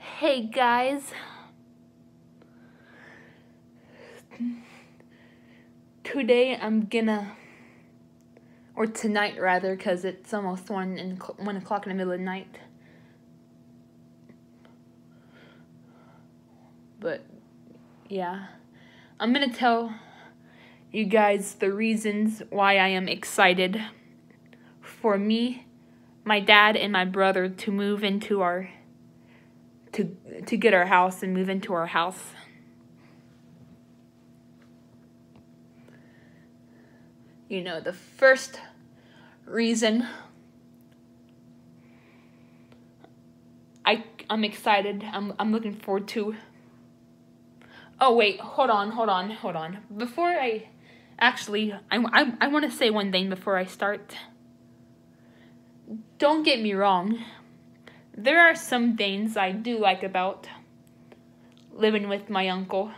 Hey guys, today or tonight rather, because it's almost 1 o'clock in the middle of the night. But yeah, I'm gonna tell you guys the reasons why I am excited for me, my dad, and my brother to move into to get our house and move into our house. You know, the first reason I'm excited, I'm looking forward to. Oh wait, hold on. Before I want to say one thing before I start. Don't get me wrong. There are some things I do like about living with my uncle.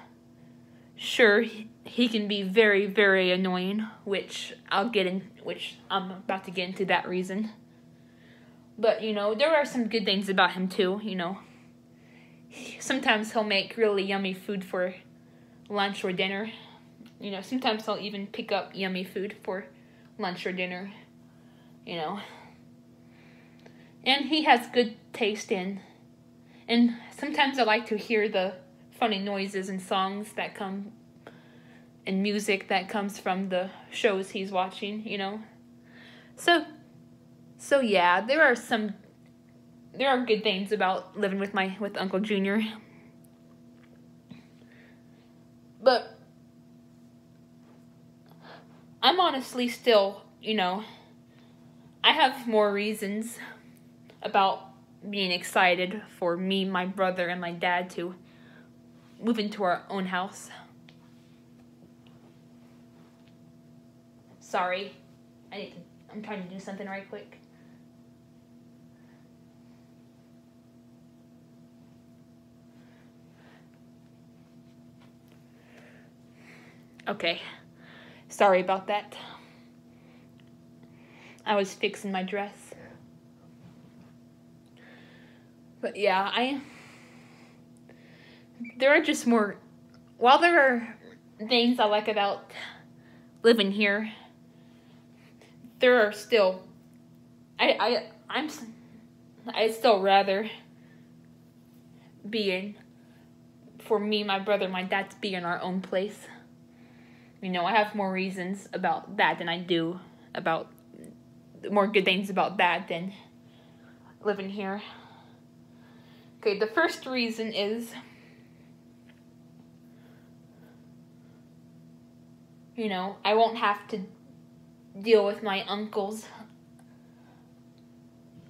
Sure, he can be very, very annoying, which I'm about to get into that reason. But, you know, there are some good things about him too, you know. Sometimes he'll make really yummy food for lunch or dinner. You know, sometimes he'll even pick up yummy food for lunch or dinner, you know. And he has good taste in. And sometimes I like to hear the funny noises and songs that come and music that comes from the shows he's watching, you know. So yeah, there are good things about living with Uncle Junior. But I'm honestly still, you know, I have more reasons about being excited for me, my brother, and my dad to move into our own house. Sorry, I'm trying to do something right quick. Okay, sorry about that. I was fixing my dress. But yeah, there are just more, while there are things I like about living here, there are still, I'd still rather for me, my brother, my dad to be in our own place. You know, I have more reasons about that than I do about, more good things about that than living here. Okay, the first reason is, you know, I won't have to deal with my uncle's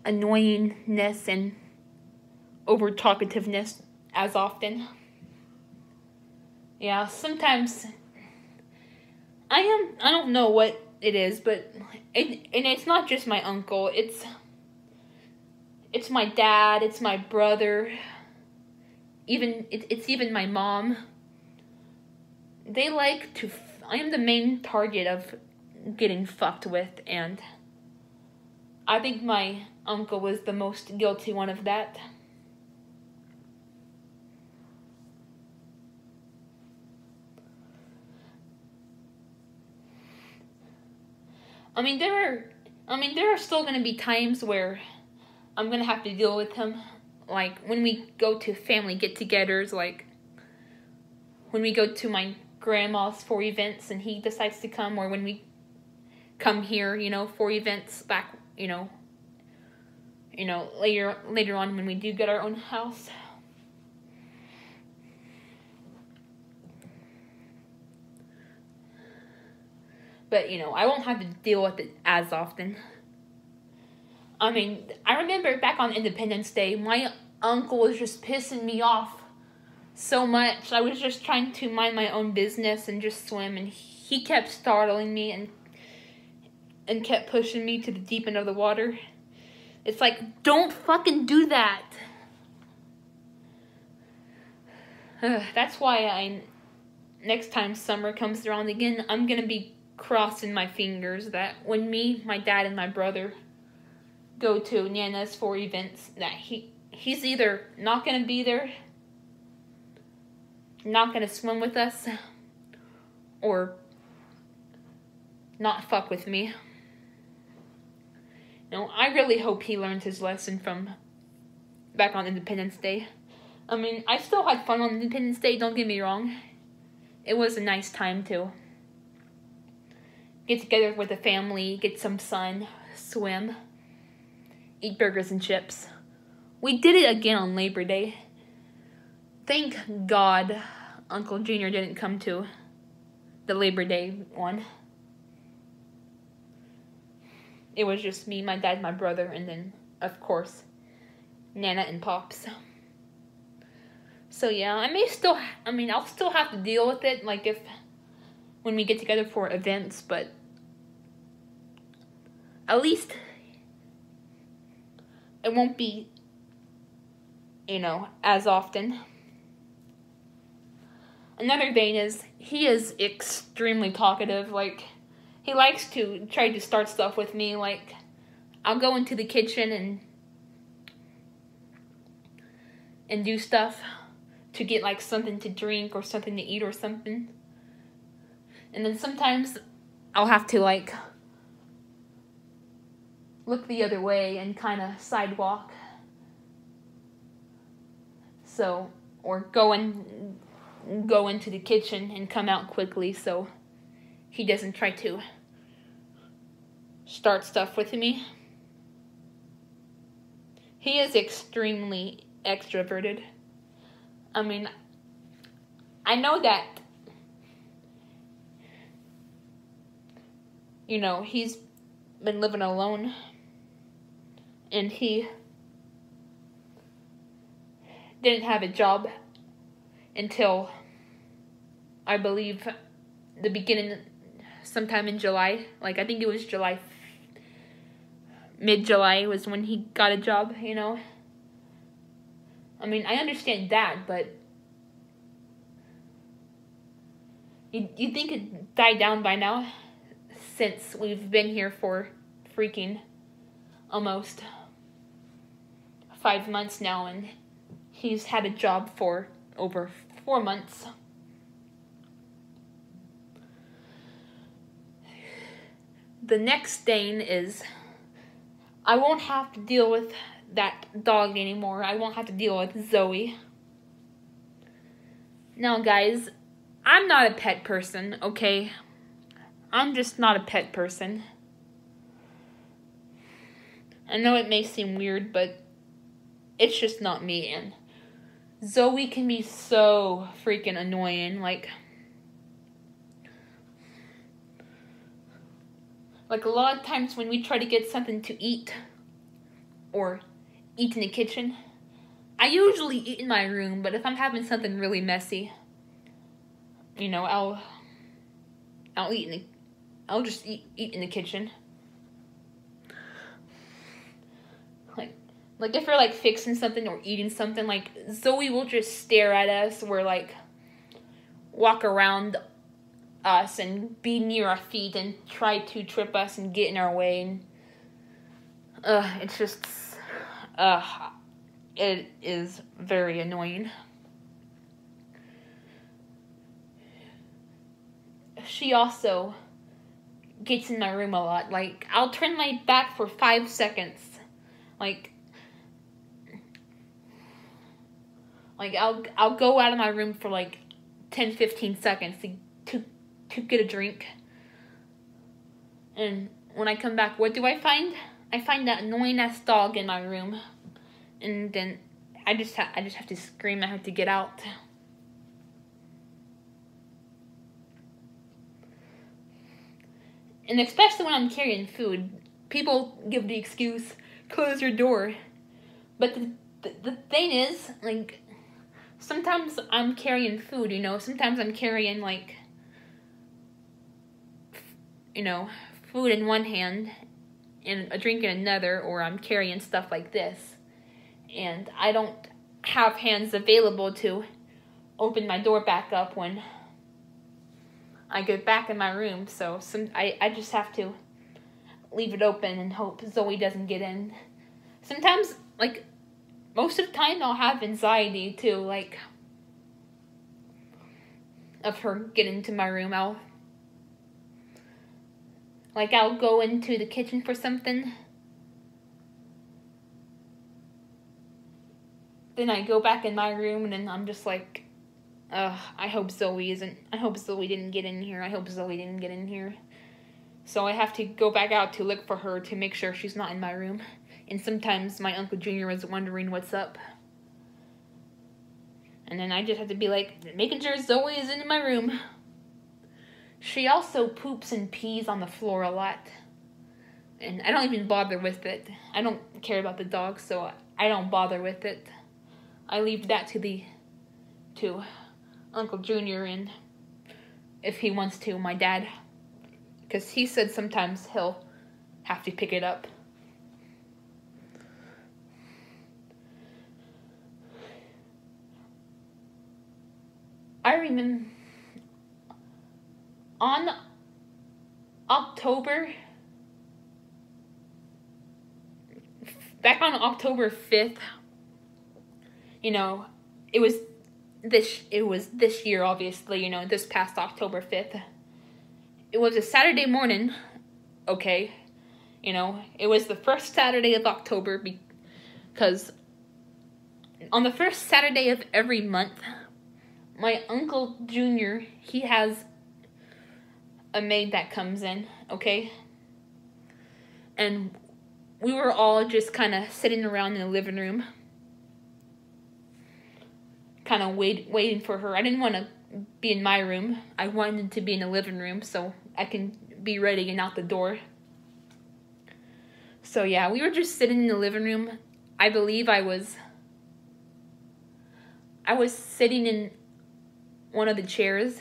annoyingness and over talkativeness as often. Yeah, sometimes I don't know what it is, but it's not just my uncle, it's my dad, it's my brother, it's even my mom. They like to, I am the main target of getting fucked with, and I think my uncle was the most guilty one of that. There are still gonna be times where I'm gonna have to deal with him, like when we go to family get-togethers, like when we go to my grandma's for events and he decides to come, or when we come here, you know, for events back, you know, later on when we do get our own house. But, you know, I won't have to deal with it as often. I mean, I remember back on Independence Day, my uncle was just pissing me off so much. I was just trying to mind my own business and just swim, and he kept startling me and kept pushing me to the deep end of the water. It's like, don't fucking do that. That's why next time summer comes around again, I'm gonna be crossing my fingers that when me, my dad, and my brother go to Nana's for events, that he he's either not going to be there, not going to swim with us, or not fuck with me. I really hope he learns his lesson from back on Independence Day. I mean, I still had fun on Independence Day, don't get me wrong. It was a nice time to get together with the family, get some sun, swim, eat burgers and chips. We did it again on Labor Day. Thank God Uncle Junior didn't come to the Labor Day one. It was just me, my dad, my brother, and then, of course, Nana and Pops. So yeah, I'll still have to deal with it, like when we get together for events, but at least it won't be, as often. Another thing is, he is extremely talkative, he likes to try to start stuff with me, I'll go into the kitchen and do stuff to get, something to drink or something to eat or something. And then sometimes I'll have to, look the other way and kind of sidewalk. So, or go into the kitchen and come out quickly so he doesn't try to start stuff with me. He is extremely extroverted. I mean, I know that, he's been living alone, and he didn't have a job until, I believe, the beginning, sometime in July. I think it was July, mid-July was when he got a job, I mean, I understand that, but you'd think it'd die down by now, since we've been here for freaking almost 5 months now, and he's had a job for over 4 months. The next thing is, I won't have to deal with that dog anymore. I won't have to deal with Zoe. Now, guys, I'm not a pet person, okay? I'm just not a pet person. I know it may seem weird, but it's just not me, and Zoe can be so freaking annoying, a lot of times when we try to get something to eat, or eat in the kitchen, I usually eat in my room, but if I'm having something really messy, I'll just eat in the kitchen. If we're, fixing something or eating something, Zoe will just stare at us or, walk around us and be near our feet and try to trip us and get in our way. And, it's just, it is very annoying. She also gets in my room a lot. I'll turn my back for 5 seconds. I'll go out of my room for 10-15 seconds to get a drink. And when I come back, what do I find? I find that annoying ass dog in my room. And then I just have to scream. I have to get out. And especially when I'm carrying food, people give the excuse, close your door. But the thing is, sometimes I'm carrying food, Sometimes I'm carrying, food in one hand and a drink in another, or I'm carrying stuff like this. And I don't have hands available to open my door back up when I get back in my room, so I just have to leave it open and hope Zoe doesn't get in. Sometimes, most of the time I'll have anxiety too, like, of her getting to my room. I'll go into the kitchen for something, then I go back in my room, and then I'm just like, I hope Zoe didn't get in here. So I have to go back out to look for her to make sure she's not in my room. And sometimes my Uncle Junior is wondering what's up. And then I just have to be like, making sure Zoe is in my room. She also poops and pees on the floor a lot. And I don't even bother with it. I don't care about the dog, so I don't bother with it. I leave that to Uncle Junior, and if he wants to, my dad. Because he said sometimes he'll have to pick it up. I remember on October 5th, you know, it was this year, obviously, you know, this past October 5th. It was a Saturday morning, okay? You know, it was the first Saturday of October because on the first Saturday of every month, my Uncle Junior, he has a maid that comes in, okay? And we were all just kind of sitting around in the living room, kind of waiting for her. I didn't want to be in my room. I wanted to be in the living room so I can be ready and out the door. So yeah, we were just sitting in the living room. I believe I was sitting in one of the chairs,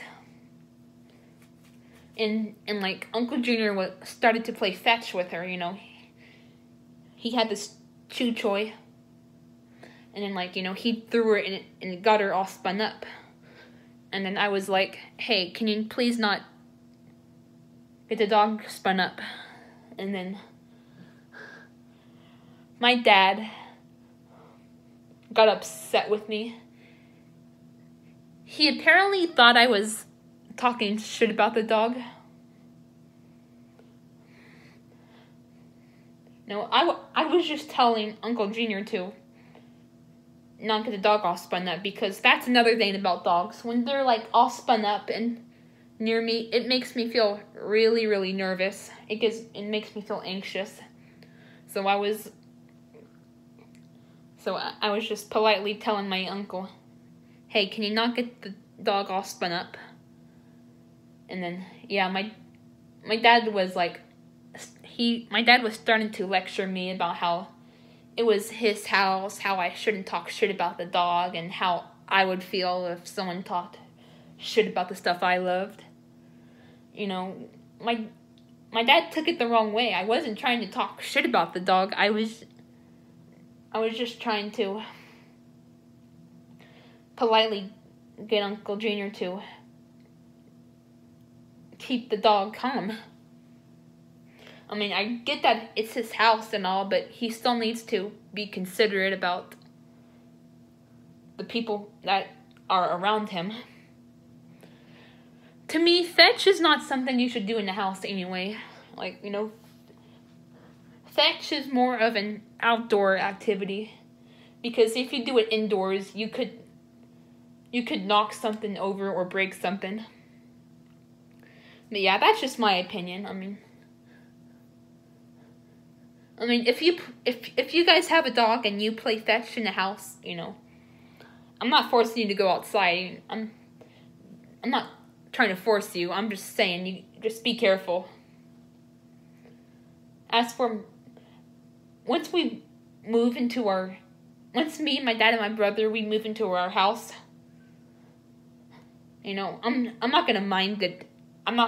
and like Uncle Junior started to play fetch with her, you know. He had this chew toy, and then, like, you know, he threw her and it got her all spun up. And then I was like, hey, can you please not get the dog spun up? And then my dad got upset with me. He apparently thought I was talking shit about the dog. No, I was just telling Uncle Junior to not get the dog all spun up, because that's another thing about dogs. When they're like all spun up and near me, it makes me feel really, really nervous. It makes me feel anxious. So I was just politely telling my uncle, hey, can you not get the dog all spun up? And then, yeah, my dad was like, my dad was starting to lecture me about how it was his house, how I shouldn't talk shit about the dog, and how I would feel if someone talked shit about the stuff I loved. You know, my dad took it the wrong way. I wasn't trying to talk shit about the dog. I was just trying to politely get Uncle Junior to keep the dog calm. I mean, I get that it's his house and all, but he still needs to be considerate about the people that are around him. To me, fetch is not something you should do in the house anyway. Like, you know, fetch is more of an outdoor activity, because if you do it indoors, you could knock something over or break something. But yeah, that's just my opinion. I mean, if you guys have a dog and you play fetch in the house, you know, I'm not forcing you to go outside. I'm not trying to force you. I'm just saying, you just be careful. As for once me, my dad, and my brother, we move into our house, you know, I'm not gonna mind it. I'm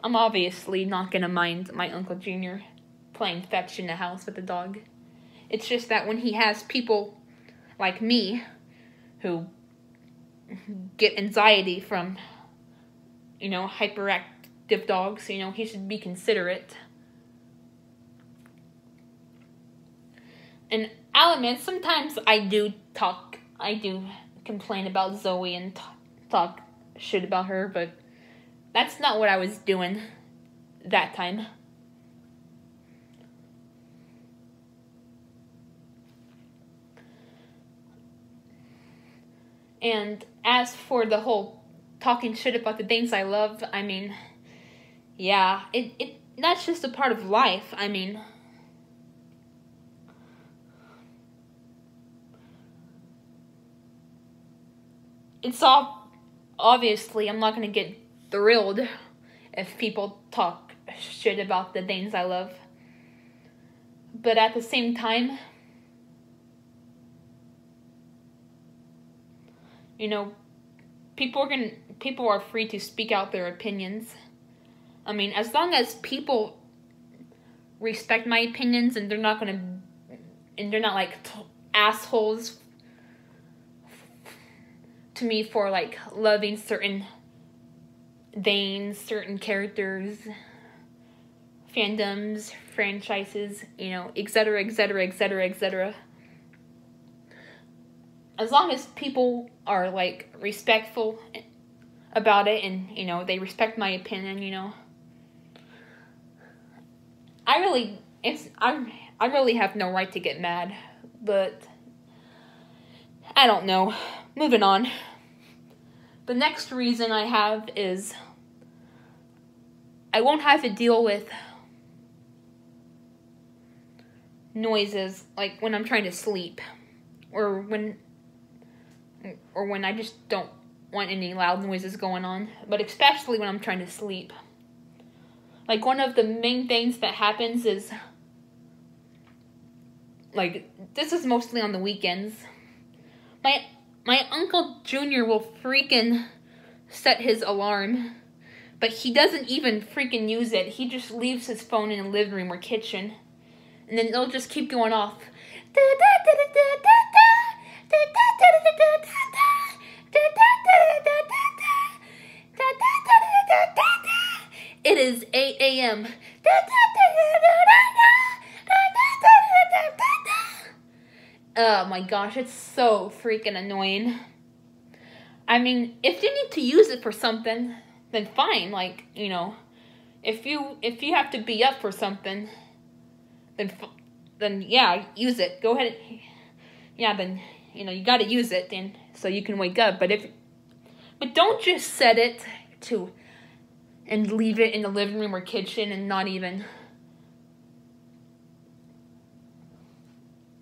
obviously not gonna mind my Uncle Junior playing fetch in the house with the dog. It's just that when he has people like me who get anxiety from, you know, hyperactive dogs, you know, he should be considerate. And I'll admit, sometimes I do complain about Zoe and talk shit about her, but that's not what I was doing that time. And as for the whole talking shit about the things I love, I mean, yeah, that's just a part of life. I mean, it's all, obviously, I'm not going to get thrilled if people talk shit about the things I love. But at the same time, you know, people are free to speak out their opinions. I mean, as long as people respect my opinions and they're not like assholes to me for like loving certain things, certain characters, fandoms, franchises, you know, etc., etc., etc., etc. As long as people are like respectful about it and, you know, they respect my opinion, you know, I really have no right to get mad, but I don't know. Moving on. The next reason I have is I won't have to deal with noises like when I'm trying to sleep or when I just don't want any loud noises going on, but especially when I'm trying to sleep. Like, one of the main things that happens is, like, this is mostly on the weekends. My Uncle Junior will freaking set his alarm, but he doesn't even freaking use it. He just leaves his phone in the living room or kitchen, and then it'll just keep going off. It is 8 a.m. Oh my gosh, it's so freaking annoying. I mean, if you need to use it for something, then fine. Like, you know, if you have to be up for something, then yeah, use it. Go ahead. Yeah, then, you know, you got to use it then so you can wake up. But don't just set it to and leave it in the living room or kitchen and not even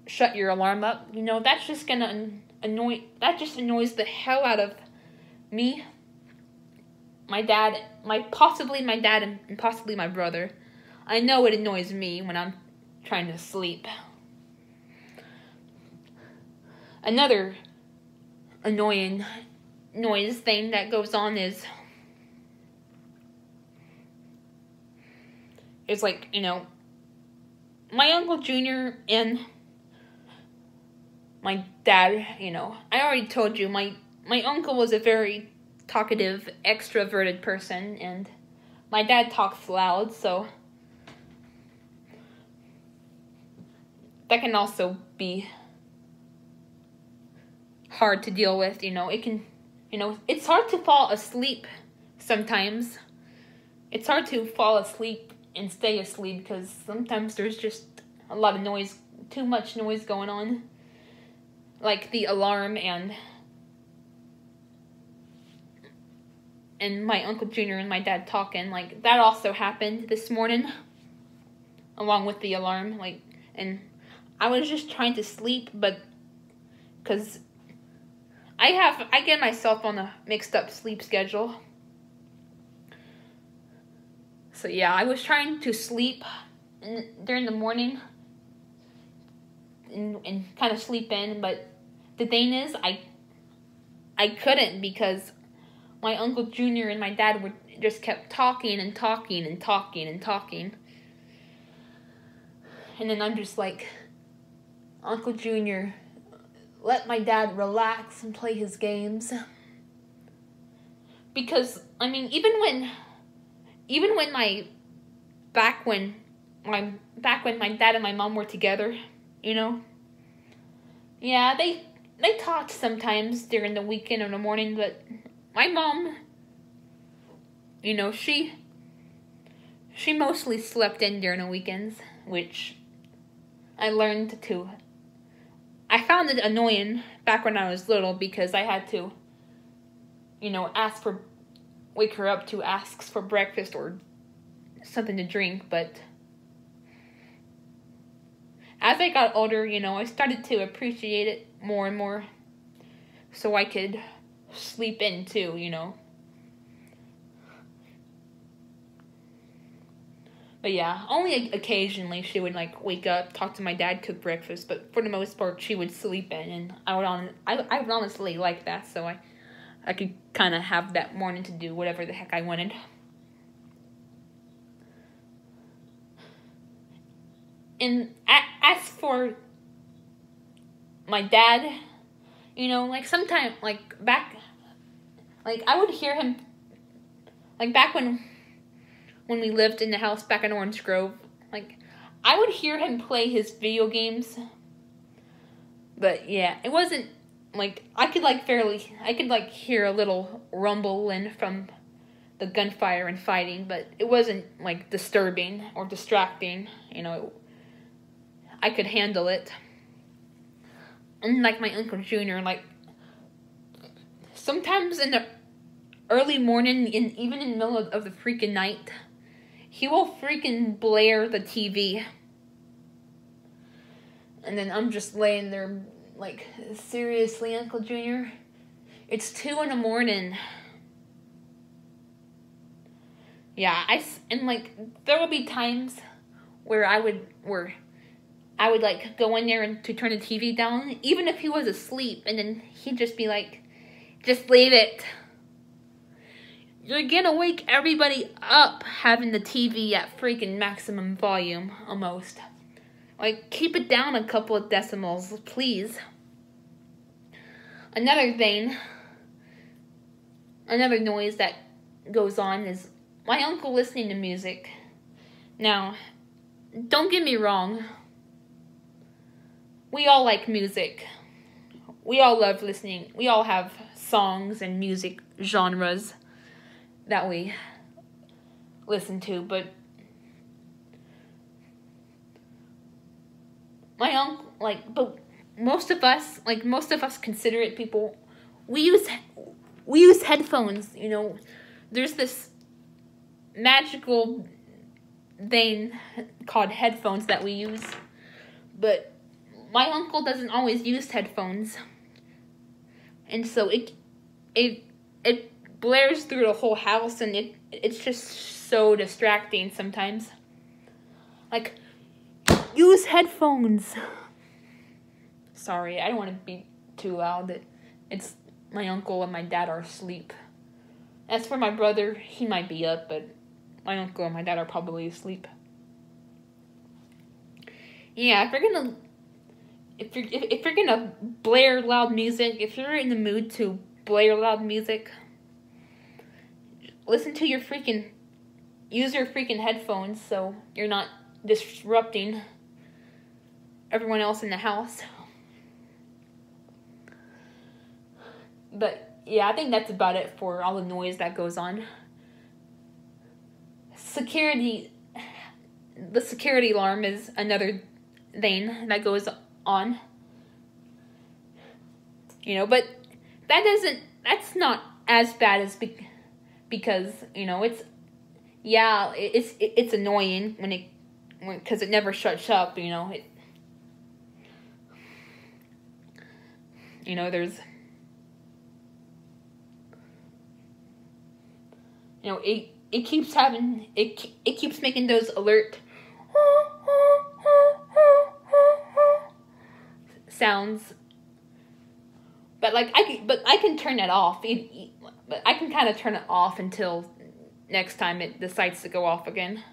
shut your alarm up. You know, that's just gonna annoys the hell out of me, possibly my dad and possibly my brother. I know it annoys me when I'm trying to sleep. Another annoying noise thing that goes on is like, you know, my Uncle Junior and my dad, you know, I already told you, my uncle was a very talkative, extroverted person, and my dad talks loud, so that can also be hard to deal with, you know. It's hard to fall asleep sometimes. It's hard to fall asleep and stay asleep because sometimes there's just a lot of noise, too much noise going on. Like the alarm and my Uncle Junior and my dad talking. Like, that also happened this morning, along with the alarm. Like, and I was just trying to sleep, but because I get myself on a mixed up sleep schedule. So yeah, I was trying to sleep during the morning and kind of sleep in, but the thing is, I couldn't because my Uncle Junior and my dad just kept talking and talking and talking and talking. And then I'm just like, Uncle Junior, let my dad relax and play his games. Because, I mean, even when back when my dad and my mom were together, you know, Yeah, they talked sometimes during the weekend or the morning, but my mom, she mostly slept in during the weekends, which I learned to. I found it annoying back when I was little because I had to, wake her up to ask for breakfast or something to drink, but as I got older, I started to appreciate it more and more so I could sleep in too. But yeah, only occasionally she would wake up, talk to my dad, cook breakfast, but for the most part she would sleep in, and I would honestly like that, so I could kind of have that morning to do whatever the heck I wanted. And as for my dad, sometimes, back, I would hear him, back when we lived in the house back in Orange Grove, I would hear him play his video games, but yeah, it wasn't, I could hear a little rumbling from the gunfire and fighting, but it wasn't, disturbing or distracting, I could handle it. And my Uncle Junior, sometimes in the early morning and even in the middle of the freaking night, he will freaking blare the TV. And then I'm just laying there seriously, Uncle Junior? It's 2 a.m. Yeah, there will be times where I would go in there and to turn the TV down, even if he was asleep, and then he'd just be like, just leave it. You're gonna wake everybody up having the TV at freaking maximum volume, almost. Keep it down a couple of decimals, please. Another noise that goes on is my uncle listening to music. Now, don't get me wrong. We all like music. We all love listening. We all have songs and music genres that we listen to, but my uncle, but most of us considerate people, we use headphones, There's this magical thing called headphones that we use, but my uncle doesn't always use headphones, and so it blares through the whole house, and it's just so distracting sometimes. Use headphones. Sorry, I don't want to be too loud. It's my uncle and my dad are asleep. As for my brother, he might be up, but my uncle and my dad are probably asleep. Yeah, if you're gonna blare loud music, if you're in the mood to blare loud music, use your freaking headphones so you're not disrupting everyone else in the house. But yeah, I think that's about it for all the noise that goes on. The security alarm is another thing that goes on. But that's not as bad as because, it's annoying because it never shuts up, there's, it keeps making those alert sounds, but I can turn it off, but I can kind of turn it off until next time it decides to go off again.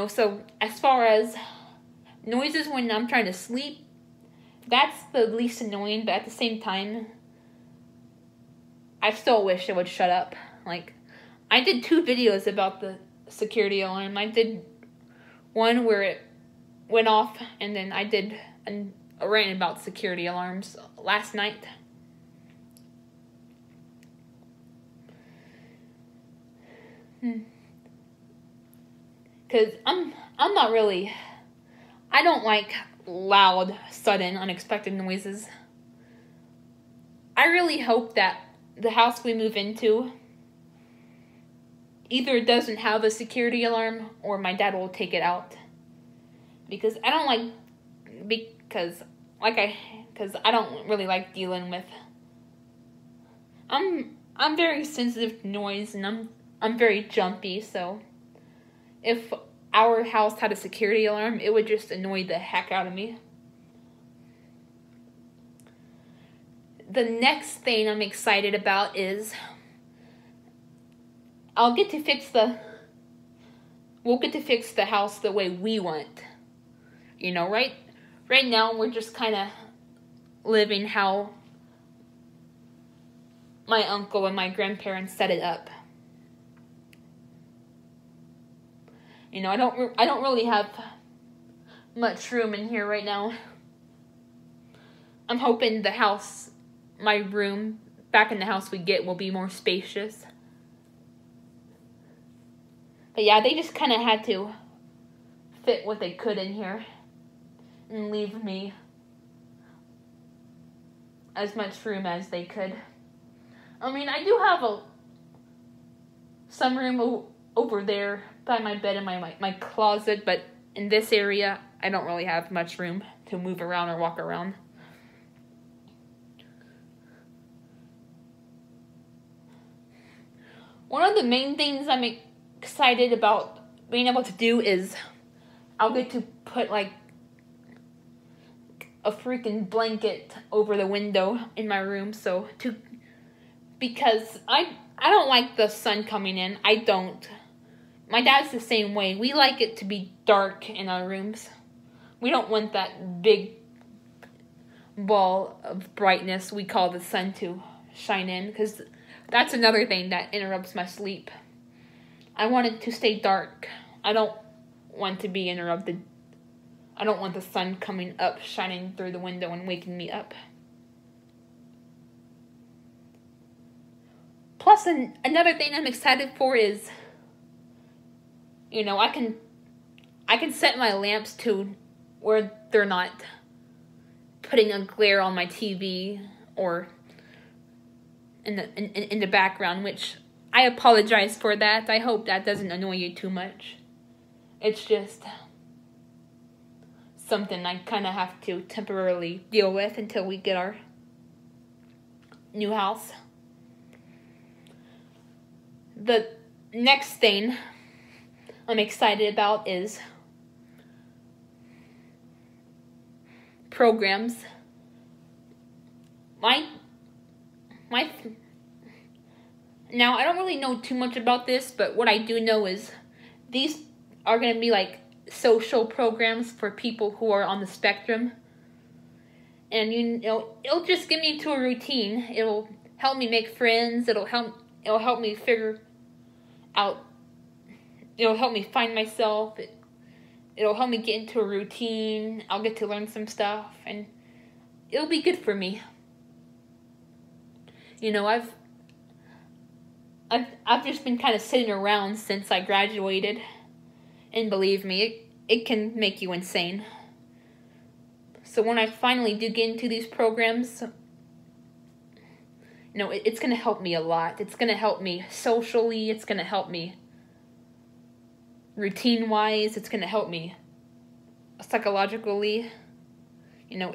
So as far as noises when I'm trying to sleep, that's the least annoying, but at the same time, I still wish it would shut up. I did 2 videos about the security alarm. I did one where it went off, and then I did rant about security alarms last night. Because I'm not really... I don't like loud, sudden, unexpected noises. I really hope that the house we move into either doesn't have a security alarm or my dad will take it out. Because I don't like... Because I don't really like dealing with... I'm very sensitive to noise, and I'm very jumpy, so if our house had a security alarm, it would just annoy the heck out of me. The next thing I'm excited about is we'll get to fix the house the way we want. You know, right now we're just kind of living how my uncle and my grandparents set it up. You know, I don't really have much room in here right now. I'm hoping the house, my room back in the house we get will be more spacious. But yeah, they just kind of had to fit what they could in here and leave me as much room as they could. I mean, I do have some room over there by my bed and my closet, but in this area, I don't really have much room to move around or walk around. One of the main things I'm excited about being able to do is I'll get to put like a freaking blanket over the window in my room, because I don't like the sun coming in. I don't. My dad's the same way. We like it to be dark in our rooms. We don't want that big ball of brightness we call the sun to shine in, because that's another thing that interrupts my sleep. I want it to stay dark. I don't want to be interrupted. I don't want the sun coming up, shining through the window and waking me up. Plus, another thing I'm excited for is, you know, I can set my lamps to where they're not putting a glare on my TV or in the background, which I apologize for that. I hope that doesn't annoy you too much. It's just something I kind of have to temporarily deal with until we get our new house. The next thing I'm excited about is programs. Now, I don't really know too much about this, but what I do know is these are going to be like social programs for people who are on the spectrum. And you know, it'll just get me into a routine. It'll help me make friends. It'll help me figure out. It'll help me find myself. It'll help me get into a routine. I'll get to learn some stuff, and it'll be good for me. You know, I've just been kind of sitting around since I graduated, and believe me, it can make you insane. So when I finally do get into these programs, you know, it's going to help me a lot. It's going to help me socially. It's going to help me routine-wise. It's going to help me psychologically. You know,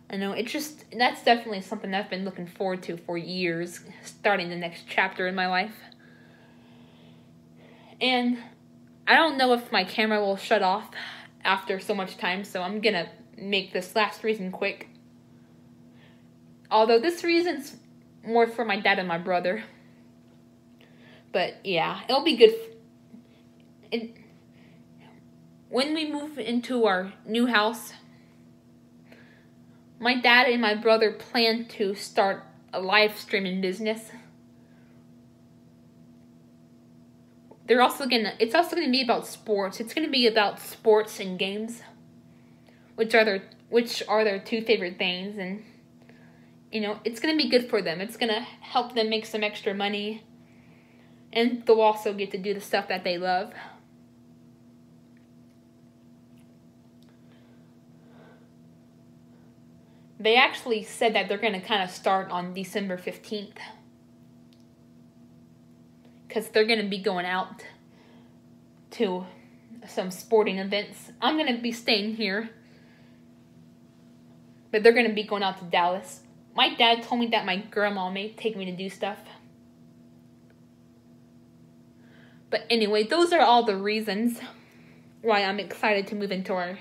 that's definitely something I've been looking forward to for years, starting the next chapter in my life. And I don't know if my camera will shut off after so much time, so I'm going to make this last reason quick. Although this reason's more for my dad and my brother. But yeah, it'll be good. When we move into our new house, my dad and my brother plan to start a live streaming business. It's also gonna be about sports. It's gonna be about sports and games, which are which are their two favorite things, and you know, it's going to be good for them. It's going to help them make some extra money, and they'll also get to do the stuff that they love. They actually said that they're going to kind of start on December 15th. Because they're going to be going out to some sporting events. I'm going to be staying here. But they're going to be going out to Dallas. My dad told me that my grandma may take me to do stuff. But anyway, those are all the reasons why I'm excited to move into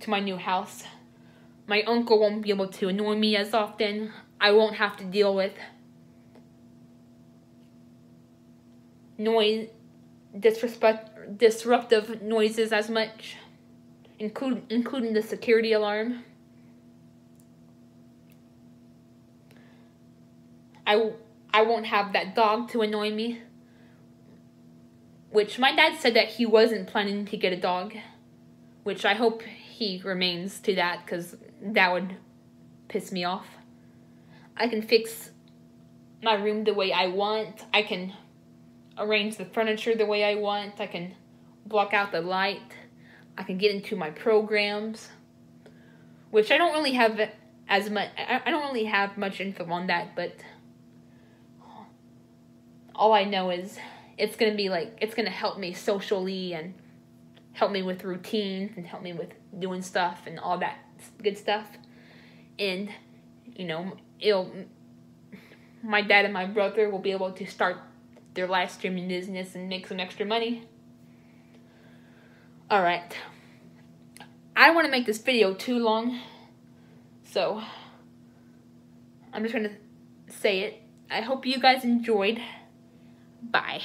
my new house. My uncle won't be able to annoy me as often. I won't have to deal with disruptive noises as much, including the security alarm. I won't have that dog to annoy me, which my dad said that he wasn't planning to get a dog, which I hope he remains to that, because that would piss me off. I can fix my room the way I want. I can arrange the furniture the way I want. I can block out the light. I can get into my programs, which I don't really have as much. I don't really have much info on that, but all I know is it's gonna help me socially and help me with routine and help me with doing stuff and all that good stuff. And you know, my dad and my brother will be able to start their live streaming business and make some extra money. Alright. I don't want to make this video too long, so I'm just going to say it. I hope you guys enjoyed. Bye.